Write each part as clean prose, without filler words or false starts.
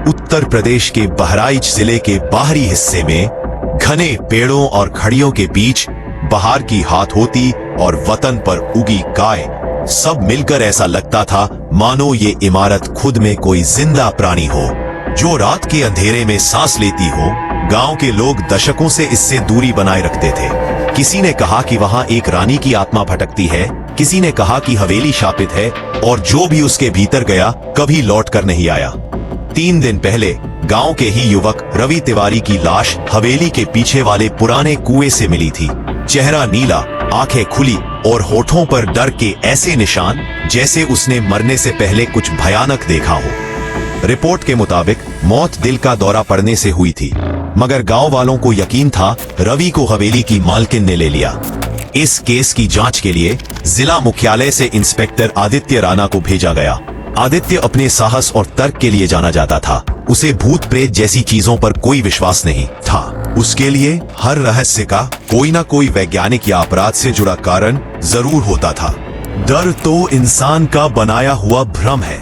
उत्तर प्रदेश के बहराइच जिले के बाहरी हिस्से में घने पेड़ों और खड़ियों के बीच बाहर की हाथ होती और वतन पर उगी गाय, सब मिलकर ऐसा लगता था मानो ये इमारत खुद में कोई जिंदा प्राणी हो जो रात के अंधेरे में सांस लेती हो। गांव के लोग दशकों से इससे दूरी बनाए रखते थे। किसी ने कहा कि वहां एक रानी की आत्मा भटकती है, किसी ने कहा कि हवेली शापित है और जो भी उसके भीतर गया कभी लौट कर नहीं आया। 3 दिन पहले गांव के ही युवक रवि तिवारी की लाश हवेली के पीछे वाले पुराने कुएं से मिली थी। चेहरा नीला, आंखें खुली और होठों पर डर के ऐसे निशान जैसे उसने मरने से पहले कुछ भयानक देखा हो। रिपोर्ट के मुताबिक मौत दिल का दौरा पड़ने से हुई थी, मगर गांव वालों को यकीन था रवि को हवेली की मालकिन ने ले लिया। इस केस की जांच के लिए जिला मुख्यालय से इंस्पेक्टर आदित्य राणा को भेजा गया। आदित्य अपने साहस और तर्क के लिए जाना जाता था। उसे भूत प्रेत जैसी चीजों पर कोई विश्वास नहीं था। उसके लिए हर रहस्य का कोई ना कोई वैज्ञानिक या अपराध से जुड़ा कारण जरूर होता था। डर तो इंसान का बनाया हुआ भ्रम है।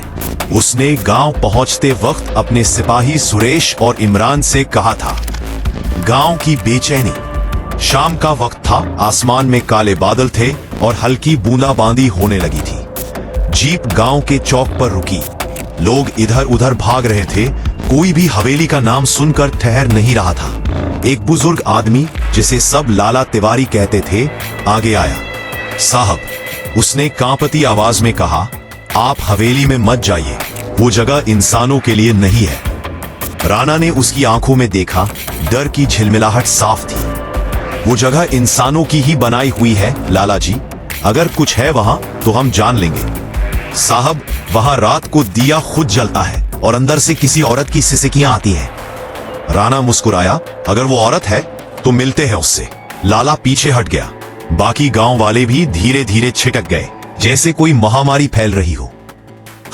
उसने गांव पहुंचते वक्त अपने सिपाही सुरेश और इमरान से कहा था। गांव की बेचैनी। शाम का वक्त था, आसमान में काले बादल थे और हल्की बूंदाबांदी होने लगी थी। जीप गांव के चौक पर रुकी। लोग इधर उधर भाग रहे थे। कोई भी हवेली का नाम सुनकर ठहर नहीं रहा था। एक बुजुर्ग आदमी, जिसे सब लाला तिवारी कहते थे, आगे आया। साहब, उसने कांपती आवाज में कहा, आप हवेली में मत जाइए, वो जगह इंसानों के लिए नहीं है। राणा ने उसकी आंखों में देखा, डर की झिलमिलाहट साफ थी। वो जगह इंसानों की ही बनाई हुई है लाला जी, अगर कुछ है वहां तो हम जान लेंगे। साहब, वहां रात को दिया खुद जलता है और अंदर से किसी औरत की सिसकियां आती हैं। राणा मुस्कुराया, अगर वो औरत है तो मिलते हैं उससे। लाला पीछे हट गया। बाकी गांव वाले भी धीरे धीरे छिटक गए, जैसे कोई महामारी फैल रही हो।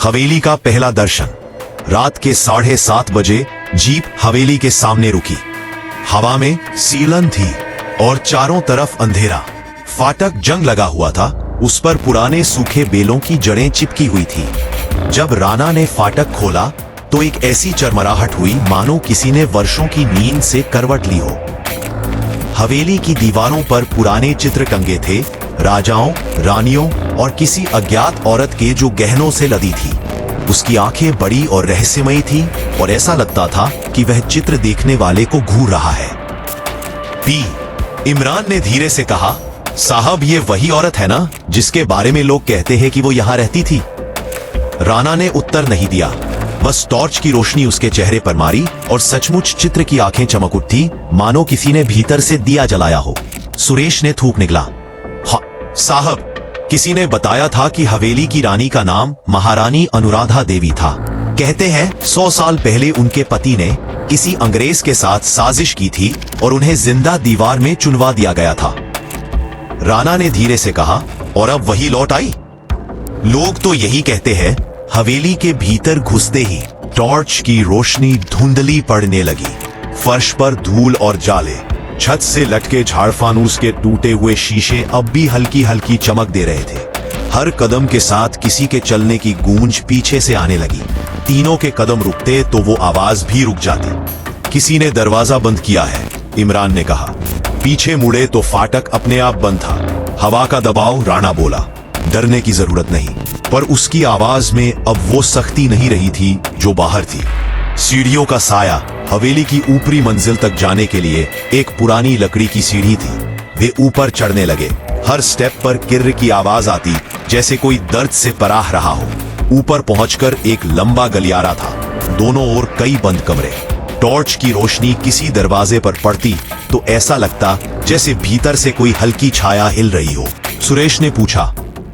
हवेली का पहला दर्शन। रात के 7:30 बजे जीप हवेली के सामने रुकी। हवा में सीलन थी और चारों तरफ अंधेरा। फाटक जंग लगा हुआ था, उस पर पुराने सूखे बेलों की जड़ें चिपकी हुई थी। जब राणा ने फाटक खोला तो एक ऐसी चरमराहट हुई मानो किसी ने वर्षों की नींद से करवट ली हो। हवेली की दीवारों पर पुराने चित्र टंगे थे, राजाओं, रानियों और किसी अज्ञात औरत के जो गहनों से लदी थी। उसकी आंखें बड़ी और रहस्यमयी थी और ऐसा लगता था कि वह चित्र देखने वाले को घूर रहा है। इमरान ने धीरे से कहा, साहब, ये वही औरत है ना जिसके बारे में लोग कहते हैं कि वो यहाँ रहती थी? राणा ने उत्तर नहीं दिया, बस टॉर्च की रोशनी उसके चेहरे पर मारी और सचमुच चित्र की आंखें चमक उठी मानो किसी ने भीतर से दिया जलाया हो। सुरेश ने थूक निकला, हाँ साहब, किसी ने बताया था कि हवेली की रानी का नाम महारानी अनुराधा देवी था। कहते हैं 100 साल पहले उनके पति ने किसी अंग्रेज के साथ साजिश की थी और उन्हें जिंदा दीवार में चुनवा दिया गया था। राणा ने धीरे से कहा, और अब वही लौट आई? लोग तो यही कहते हैं। हवेली के भीतर घुसते ही टॉर्च की रोशनी धुंधली पड़ने लगी। फर्श पर धूल और जाले, छत से लटके झाड़फानूस के टूटे हुए शीशे अब भी हल्की हल्की चमक दे रहे थे। हर कदम के साथ किसी के चलने की गूंज पीछे से आने लगी। तीनों के कदम रुकते तो वो आवाज भी रुक जाती। किसी ने दरवाजा बंद किया है, इमरान ने कहा। पीछे मुड़े तो फाटक अपने आप बंद था। हवा का दबाव, राणा बोला। डरने की जरूरत नहीं, पर उसकी आवाज में अब वो सख्ती नहीं रही थी जो बाहर थी। सीढ़ियों का साया। हवेली की ऊपरी मंजिल तक जाने के लिए एक पुरानी लकड़ी की सीढ़ी थी। वे ऊपर चढ़ने लगे। हर स्टेप पर किर्र की आवाज आती, जैसे कोई दर्द से पराह रहा हो। ऊपर पहुंचकर एक लंबा गलियारा था, दोनों ओर कई बंद कमरे। टॉर्च की रोशनी किसी दरवाजे पर पड़ती तो ऐसा लगता जैसे भीतर से कोई हल्की छाया हिल रही हो। सुरेश ने पूछा,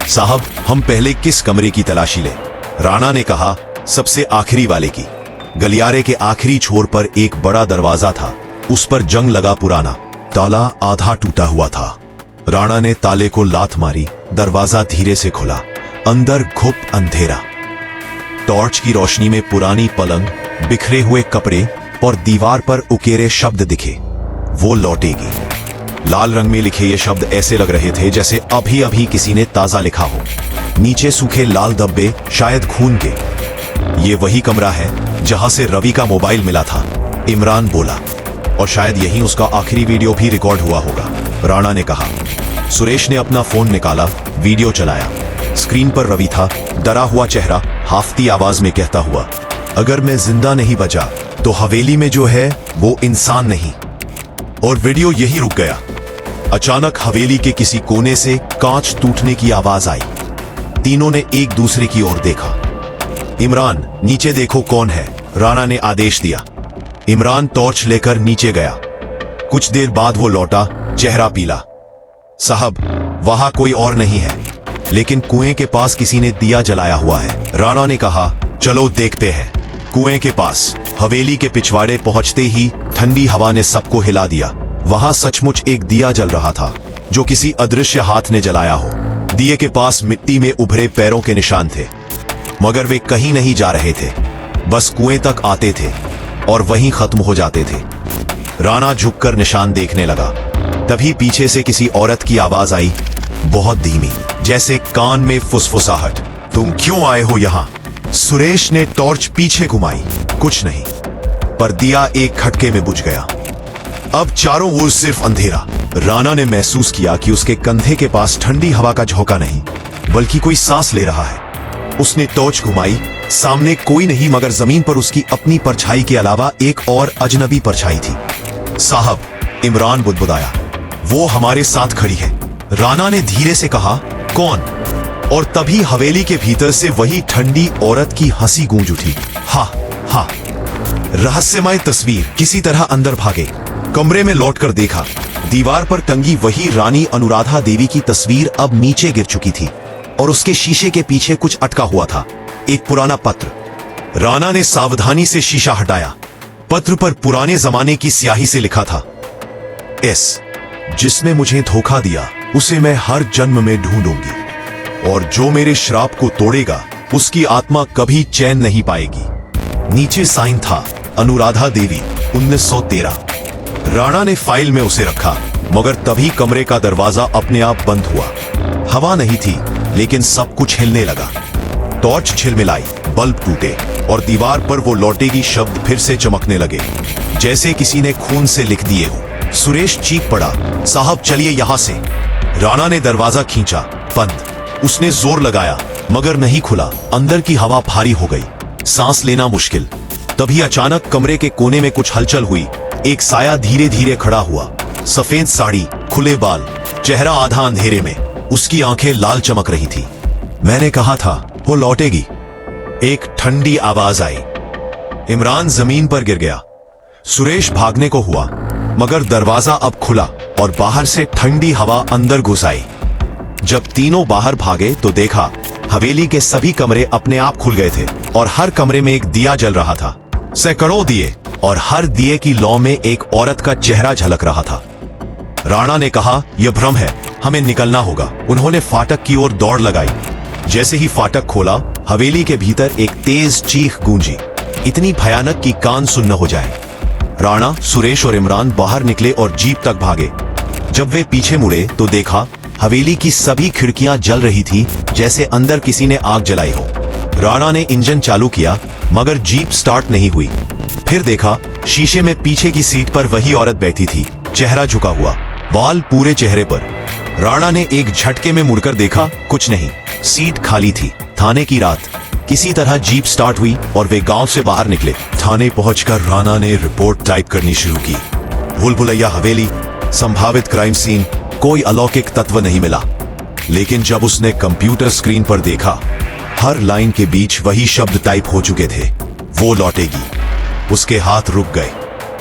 साहब, हम पहले किस कमरे की तलाशी लें? राणा ने कहा, सबसे आखिरी वाले की। गलियारे के आखिरी छोर पर एक बड़ा दरवाजा था, उस पर जंग लगा पुराना। ताला आधा टूटा हुआ था। राणा ने ताले को लात मारी, दरवाजा धीरे से खुला। अंदर घुप अंधेरा। टॉर्च की रोशनी में पुरानी पलंग, बिखरे हुए कपड़े और दीवार पर उकेरे शब्द दिखे, वो लौटेगी। लाल रंग में लिखे ये शब्द ऐसे लग रहे थे जैसे अभी अभी किसी ने ताजा लिखा हो। नीचे सूखे लाल धब्बे, शायद खून के। ये वही कमरा है जहां से रवि का मोबाइल मिला था। इमरान बोला, और शायद यही उसका आखिरी वीडियो भी रिकॉर्ड हुआ होगा, राणा ने कहा। सुरेश ने अपना फोन निकाला, वीडियो चलाया। स्क्रीन पर रवि था, डरा हुआ चेहरा, हाफती आवाज में कहता हुआ, अगर मैं जिंदा नहीं बचा तो हवेली में जो है वो इंसान नहीं। और वीडियो यही रुक गया। अचानक हवेली के किसी कोने से कांच टूटने की आवाज आई। तीनों ने एक दूसरे की ओर देखा। इमरान, नीचे देखो कौन है, राणा ने आदेश दिया। इमरान टॉर्च लेकर नीचे गया। कुछ देर बाद वो लौटा, चेहरा पीला। साहब, वहां कोई और नहीं है, लेकिन कुएं के पास किसी ने दिया जलाया हुआ है। राणा ने कहा, चलो देखते हैं। कुएं के पास हवेली के पिछवाड़े पहुंचते ही ठंडी हवा ने सबको हिला दिया। वहां सचमुच एक दिया जल रहा था, जो किसी अदृश्य हाथ ने जलाया हो। दिए के पास मिट्टी में उभरे पैरों के निशान थे, मगर वे कहीं नहीं जा रहे थे, बस कुएं तक आते थे और वहीं खत्म हो जाते थे। राणा झुककर निशान देखने लगा। तभी पीछे से औरत की औरत की आवाज आई, बहुत धीमी, जैसे कान में फुसफुसाहट। तुम क्यों आए हो यहां? सुरेश ने टॉर्च पीछे घुमाई। कुछ नहीं, पर दिया एक खटके में बुझ गया। अब चारों ओर सिर्फ अंधेरा। राणा ने महसूस किया कि उसके कंधे के पास ठंडी हवा का झोंका नहीं, बल्कि कोई सांस ले रहा है। उसने टॉर्च घुमाई। सामने कोई नहीं, मगर जमीन पर उसकी अपनी परछाई के अलावा एक और अजनबी परछाई थी। साहब, इमरान बुदबुदाया, वो हमारे साथ खड़ी है। राणा ने धीरे से कहा, कौन? और तभी हवेली के भीतर से वही ठंडी औरत की हंसी गूंज उठी। हा हा। रहस्यमय तस्वीर। किसी तरह अंदर भागे। कमरे में लौटकर देखा, दीवार पर टंगी वही रानी अनुराधा देवी की तस्वीर अब नीचे गिर चुकी थी, और उसके शीशे के पीछे कुछ अटका हुआ था, एक पुराना पत्र। राणा ने सावधानी से शीशा हटाया। पत्र पर पुराने जमाने की स्याही से लिखा था, एस, जिसने मुझे धोखा दिया उसे मैं हर जन्म में ढूंढूंगी, और जो मेरे श्राप को तोड़ेगा उसकी आत्मा कभी चैन नहीं पाएगी। नीचे साइन था, अनुराधा देवी, 1913। राणा ने फाइल में उसे रखा, मगर तभी कमरे का दरवाजा अपने आप बंद हुआ। हवा नहीं थी, लेकिन सब कुछ हिलने लगा। टॉर्च झिलमिलाई, बल्ब टूटे, और दीवार पर वो लौटेगी शब्द फिर से चमकने लगे, जैसे किसी ने खून से लिख दिए हो। सुरेश चीख पड़ा, साहब चलिए यहां से। राणा ने दरवाजा खींचा, बंद। उसने जोर लगाया, मगर नहीं खुला। अंदर की हवा भारी हो गई, सांस लेना मुश्किल। तभी अचानक कमरे के कोने में कुछ हलचल हुई। एक साया धीरे धीरे खड़ा हुआ, सफेद साड़ी, खुले बाल, चेहरा आधा अंधेरे में। उसकी आंखें लाल चमक रही थी। मैंने कहा था वो लौटेगी। एक ठंडी आवाज आई। इमरान जमीन पर गिर गया। सुरेश भागने को हुआ, मगर दरवाजा अब खुला और बाहर से ठंडी हवा अंदर घुस आई। जब तीनों बाहर भागे तो देखा हवेली के सभी कमरे अपने आप खुल गए थे, और हर कमरे में एक दिया जल रहा था। सैकड़ों दिए, और हर दिए की लौ में एक औरत का चेहरा झलक रहा था। राणा ने कहा, यह भ्रम है, हमें निकलना होगा। उन्होंने फाटक की ओर दौड़ लगाई। जैसे ही फाटक खोला, हवेली के भीतर एक तेज चीख गूंजी, इतनी भयानक कि कान सुन्न हो जाए। राणा, सुरेश और इमरान बाहर निकले और जीप तक भागे। जब वे पीछे मुड़े तो देखा हवेली की सभी खिड़कियां जल रही थी, जैसे अंदर किसी ने आग जलाई हो। राणा ने इंजन चालू किया, मगर जीप स्टार्ट नहीं हुई। फिर देखा शीशे में पीछे की सीट पर वही औरत बैठी थी, चेहरा झुका हुआ, बाल पूरे चेहरे पर। राणा ने एक झटके में मुड़कर देखा, कुछ नहीं, सीट खाली थी। थाने की रात। किसी तरह जीप स्टार्ट हुई और वे गांव से बाहर निकले। थाने पहुंचकर राणा ने रिपोर्ट टाइप करनी शुरू की। भूलभुलैया हवेली, संभावित क्राइम सीन, कोई अलौकिक तत्व नहीं मिला। लेकिन जब उसने कंप्यूटर स्क्रीन पर देखा, हर लाइन के बीच वही शब्द टाइप हो चुके थे, वो लौटेगी। उसके हाथ रुक गए।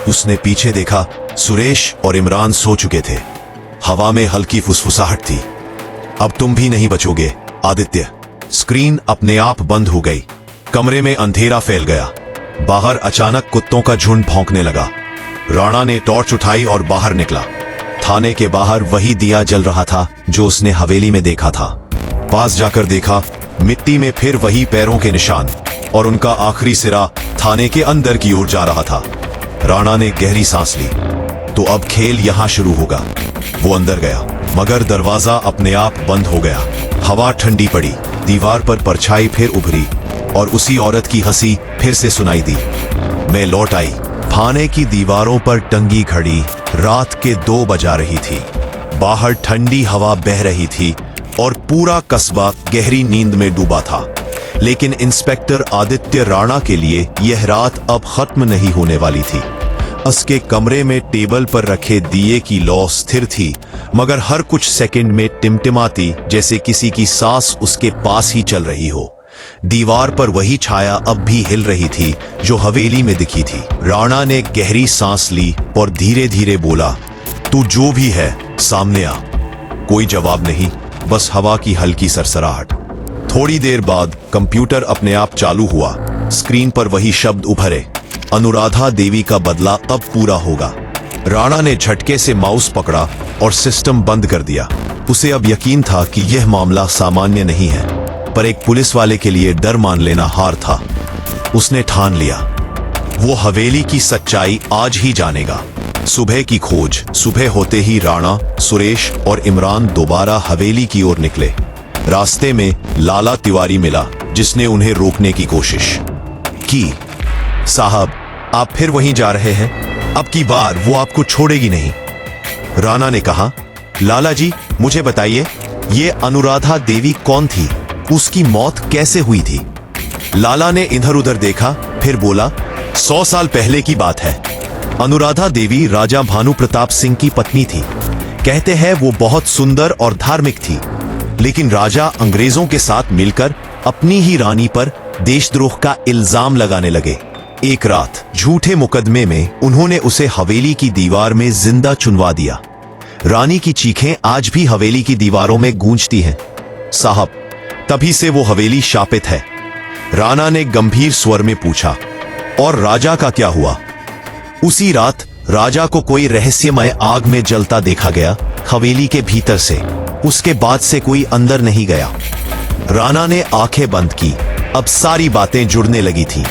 उसने पीछे देखा, सुरेश और इमरान सो चुके थे। हवा में हल्की फुसफुसाहट थी। अब तुम भी नहीं बचोगे, आदित्य। स्क्रीन अपने आप बंद हो गई। कमरे में अंधेरा फैल गया। बाहर अचानक कुत्तों का झुंड भौंकने लगा। राणा ने टॉर्च उठाई और बाहर निकला। थाने के बाहर वही दिया जल रहा था जो उसने हवेली में देखा था। पास जाकर देखा, मिट्टी में फिर वही पैरों के निशान, और उनका आखिरी सिरा थाने के अंदर की ओर जा रहा था। राणा ने गहरी सांस ली। तो अब खेल यहां शुरू होगा। वो अंदर गया, मगर दरवाजा अपने आप बंद हो गया। हवा ठंडी पड़ी, दीवार पर परछाई फिर उभरी, और उसी औरत की हंसी फिर से सुनाई दी। मैं लौट आई। थाने की दीवारों पर टंगी घड़ी रात के 2 बजा रही थी। बाहर ठंडी हवा बह रही थी और पूरा कस्बा गहरी नींद में डूबा था। लेकिन इंस्पेक्टर आदित्य राणा के लिए यह रात अब खत्म नहीं होने वाली थी। उसके कमरे में टेबल पर रखे दिए की लौ स्थिर थी, मगर हर कुछ सेकंड में टिमटिमाती, जैसे किसी की सांस उसके पास ही चल रही हो। दीवार पर वही छाया अब भी हिल रही थी जो हवेली में दिखी थी। राणा ने गहरी सांस ली और धीरे धीरे बोला, तू जो भी है सामने आ। कोई जवाब नहीं, बस हवा की हल्की सरसराहट। थोड़ी देर बाद कंप्यूटर अपने आप चालू हुआ। स्क्रीन पर वही शब्द उभरे, अनुराधा देवी का बदला अब पूरा होगा। राणा ने झटके से माउस पकड़ा और सिस्टम बंद कर दिया। उसे अब यकीन था कि यह मामला सामान्य नहीं है, पर एक पुलिस वाले के लिए डर मान लेना हार था। उसने ठान लिया, वो हवेली की सच्चाई आज ही जानेगा। सुबह की खोज। सुबह होते ही राणा, सुरेश और इमरान दोबारा हवेली की ओर निकले। रास्ते में लाला तिवारी मिला, जिसने उन्हें रोकने की कोशिश की। साहब, आप फिर वहीं जा रहे हैं? अब की बार वो आपको छोड़ेगी नहीं। राणा ने कहा, लाला जी मुझे बताइए, ये अनुराधा देवी कौन थी? उसकी मौत कैसे हुई थी? लाला ने इधर उधर देखा, फिर बोला, 100 साल पहले की बात है। अनुराधा देवी राजा भानु प्रताप सिंह की पत्नी थी। कहते हैं वो बहुत सुंदर और धार्मिक थी, लेकिन राजा अंग्रेजों के साथ मिलकर अपनी ही रानी पर देशद्रोह का इल्जाम लगाने लगे। एक रात झूठे मुकदमे में उन्होंने उसे हवेली की दीवार में जिंदा चुनवा दिया। रानी की चीखें आज भी हवेली की दीवारों में गूंजती हैं। साहब, तभी से वो हवेली शापित है। राणा ने गंभीर स्वर में पूछा, और राजा का क्या हुआ? उसी रात राजा को कोई रहस्यमय आग में जलता देखा गया, हवेली के भीतर से। उसके बाद से कोई अंदर नहीं गया। राणा ने आंखें बंद की। अब सारी बातें जुड़ने लगी थी।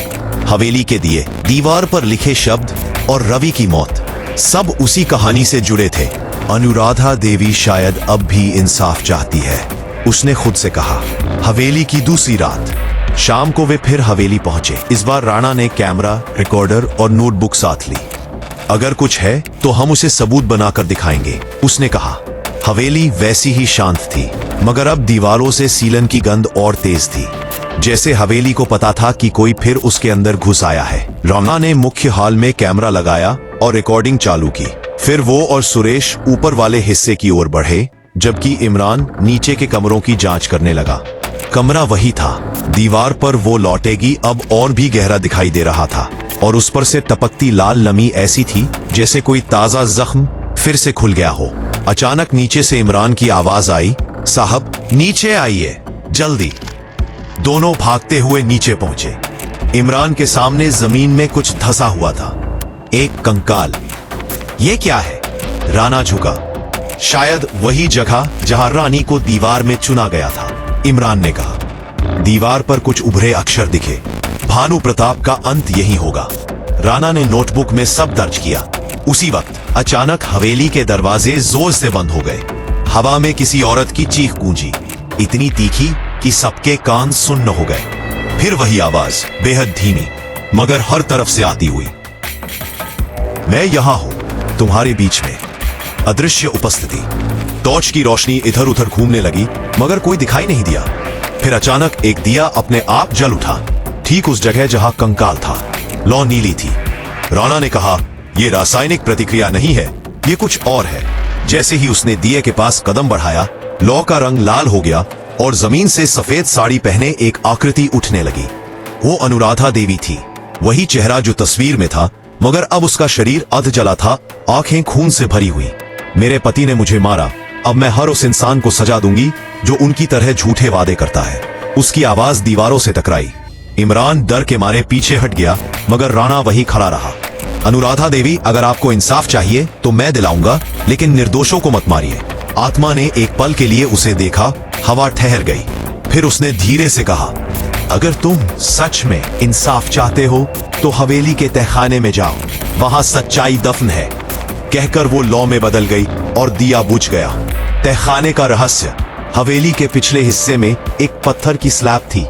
हवेली के दिए, दीवार पर लिखे शब्द और रवि की मौत, सब उसी कहानी से जुड़े थे। अनुराधा देवी शायद अब भी इंसाफ चाहती है, उसने खुद से कहा। हवेली की दूसरी रात। शाम को वे फिर हवेली पहुंचे। इस बार राणा ने कैमरा, रिकॉर्डर और नोटबुक साथ ली। अगर कुछ है तो हम उसे सबूत बनाकर दिखाएंगे, उसने कहा। हवेली वैसी ही शांत थी, मगर अब दीवारों से सीलन की गंध और तेज थी, जैसे हवेली को पता था कि कोई फिर उसके अंदर घुस आया है। राणा ने मुख्य हॉल में कैमरा लगाया और रिकॉर्डिंग चालू की। फिर वो और सुरेश ऊपर वाले हिस्से की ओर बढ़े, जबकि इमरान नीचे के कमरों की जांच करने लगा। कमरा वही था। दीवार पर वो लौटेगी अब और भी गहरा दिखाई दे रहा था, और उस पर से टपकती लाल नमी ऐसी थी जैसे कोई ताजा जख्म फिर से खुल गया हो। अचानक नीचे से इमरान की आवाज आई, साहब नीचे आइए, जल्दी। दोनों भागते हुए नीचे पहुंचे। इमरान के सामने जमीन में कुछ धंसा हुआ था, एक कंकाल। ये क्या है? राणा झुका। शायद वही जगह जहां रानी को दीवार में चुना गया था, इमरान ने कहा। दीवार पर कुछ उभरे अक्षर दिखे, भानु प्रताप का अंत यही होगा। राणा ने नोटबुक में सब दर्ज किया। उसी वक्त अचानक हवेली के दरवाजे जोर से बंद हो गए। हवा में किसी औरत की चीख गूंजी, इतनी तीखी कि सबके कान सुन्न हो गए। फिर वही आवाज, बेहद धीमी मगर हर तरफ से आती हुई, मैं यहां हूं, तुम्हारे बीच में। अदृश्य उपस्थिति। टॉर्च की रोशनी इधर उधर घूमने लगी, मगर कोई दिखाई नहीं दिया। फिर अचानक एक दिया अपने आप जल उठा, ठीक उस जगह जहां कंकाल था। लौ नीली थी। राणा ने कहा, यह रासायनिक प्रतिक्रिया नहीं है, ये कुछ और है। जैसे ही उसने दिए के पास कदम बढ़ाया, लौ का रंग लाल हो गया और जमीन से सफेद साड़ी पहने एक आकृति उठने लगी। वो अनुराधा देवी थी, वही चेहरा जो तस्वीर में था, मगर अब उसका शरीर अध जला था, आंखें खून से भरी हुई। मेरे पति ने मुझे मारा, अब मैं हर उस इंसान को सजा दूंगी जो उनकी तरह झूठे वादे करता है। उसकी आवाज दीवारों से टकराई। इमरान डर के मारे पीछे हट गया, मगर राणा वही खड़ा रहा। अनुराधा देवी, अगर आपको इंसाफ चाहिए तो मैं दिलाऊंगा, लेकिन निर्दोषों को मत मारिए। आत्मा ने एक पल के लिए उसे देखा, हवा ठहर गई। फिर उसने धीरे से कहा, अगर तुम सच में इंसाफ चाहते हो तो हवेली के तहखाने में जाओ, वहां सच्चाई दफन है। कहकर वो लौ में बदल गई और दिया बुझ गया। तहखाने का रहस्य। हवेली के पिछले हिस्से में एक पत्थर की स्लैब थी,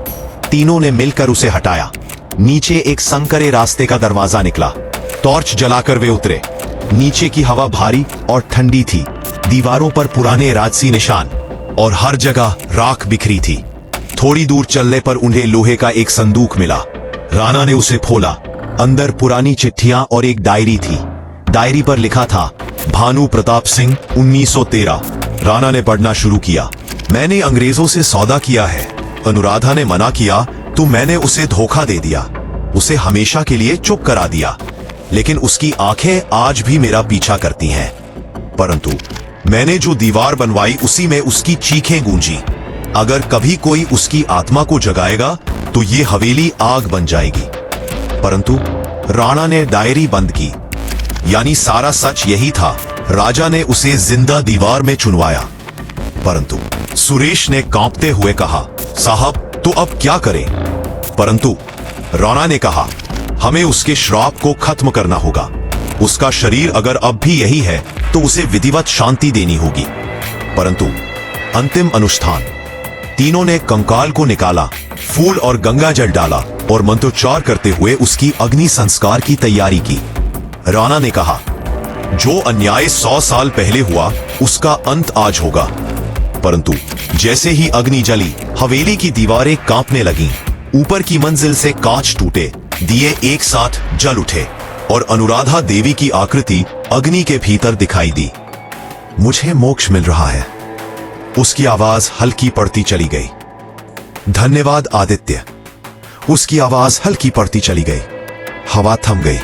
तीनों ने मिलकर उसे हटाया। नीचे एक संकरे रास्ते का दरवाजा निकला। टॉर्च जलाकर वे उतरे। नीचे की हवा भारी और ठंडी थी। दीवारों पर पुराने राजसी निशान और हर जगह राख बिखरी थी। थोड़ी दूर चलने पर उन्हें लोहे का एक संदूक मिला। राणा ने उसे खोला। अंदर पुरानी चिट्ठियां और एक डायरी थी। डायरी पर लिखा था, भानु प्रताप सिंह 1913। राणा ने पढ़ना शुरू किया। मैंने अंग्रेजों से सौदा किया है। अनुराधा ने मना किया तो मैंने उसे धोखा दे दिया। उसे हमेशा के लिए चुप करा दिया। लेकिन उसकी आंखें आज भी मेरा पीछा करती हैं। परंतु मैंने जो दीवार बनवाई उसी में उसकी चीखें गूंजी। अगर कभी कोई उसकी आत्मा को जगाएगा तो ये हवेली आग बन जाएगी। परंतु राणा ने डायरी बंद की। यानी सारा सच यही था। राजा ने उसे जिंदा दीवार में चुनवाया। परंतु सुरेश ने कांपते हुए कहा, साहब तो अब क्या करें? परंतु राणा ने कहा, हमें उसके श्राप को खत्म करना होगा। उसका शरीर अगर अब भी यही है तो उसे विधिवत शांति देनी होगी। परंतु अंतिम अनुष्ठान। तीनों ने कंकाल को निकाला, फूल और गंगा जल डाला और मंत्रोच्चार करते हुए उसकी अग्नि संस्कार की तैयारी की। राणा ने कहा, जो अन्याय 100 साल पहले हुआ उसका अंत आज होगा। परंतु जैसे ही अग्नि जली, हवेली की दीवारें कांपने लगीं। ऊपर की मंजिल से कांच टूटे, दिए एक साथ जल उठे और अनुराधा देवी की आकृति अग्नि के भीतर दिखाई दी। मुझे मोक्ष मिल रहा है। उसकी आवाज हल्की पड़ती चली गई। धन्यवाद आदित्य। उसकी आवाज हल्की पड़ती चली गई। हवा थम गई।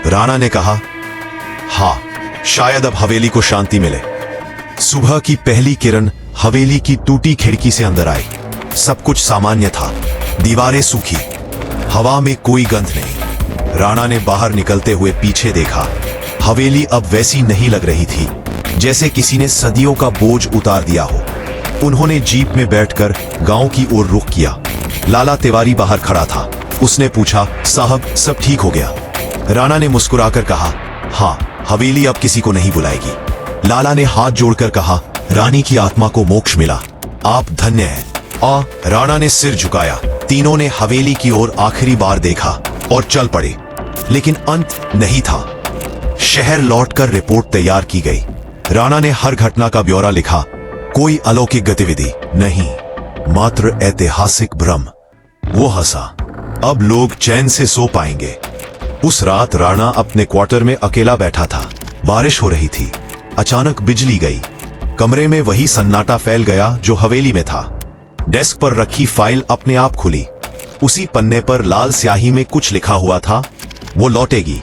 राणा ने कहा, हाँ, शायद अब हवेली को शांति मिले। सुबह की पहली किरण हवेली की टूटी खिड़की से अंदर आई। सब कुछ सामान्य था। दीवारें सूखी, हवा में कोई गंध नहीं। राणा ने बाहर निकलते हुए पीछे देखा। हवेली अब वैसी नहीं लग रही थी जैसे किसी ने सदियों का बोझ उतार दिया हो। उन्होंने जीप में बैठकर गांव की ओर रुख किया। लाला तिवारी बाहर खड़ा था। उसने पूछा, साहब सब ठीक हो गया? राणा ने मुस्कुराकर कहा, हाँ, हवेली अब किसी को नहीं बुलाएगी। लाला ने हाथ जोड़कर कहा, रानी की आत्मा को मोक्ष मिला। आप धन्य हैं। राणा ने सिर झुकाया। तीनों ने हवेली की ओर आखिरी बार देखा और चल पड़े। लेकिन अंत नहीं था। शहर लौटकर रिपोर्ट तैयार की गई। राणा ने हर घटना का ब्यौरा लिखा। कोई अलौकिक गतिविधि नहीं, मात्र ऐतिहासिक भ्रम। वो हंसा। अब लोग चैन से सो पाएंगे। उस रात राणा अपने क्वार्टर में अकेला बैठा था। बारिश हो रही थी। अचानक बिजली गई। कमरे में वही सन्नाटा फैल गया जो हवेली में था। डेस्क पर रखी फाइल अपने आप खुली। उसी पन्ने पर लाल स्याही में कुछ लिखा हुआ था, वो लौटेगी।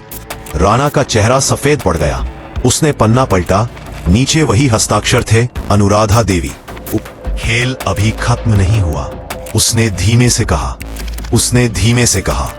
राणा का चेहरा सफेद पड़ गया। उसने पन्ना पलटा। नीचे वही हस्ताक्षर थे, अनुराधा देवी। खेल अभी खत्म नहीं हुआ, उसने धीमे से कहा।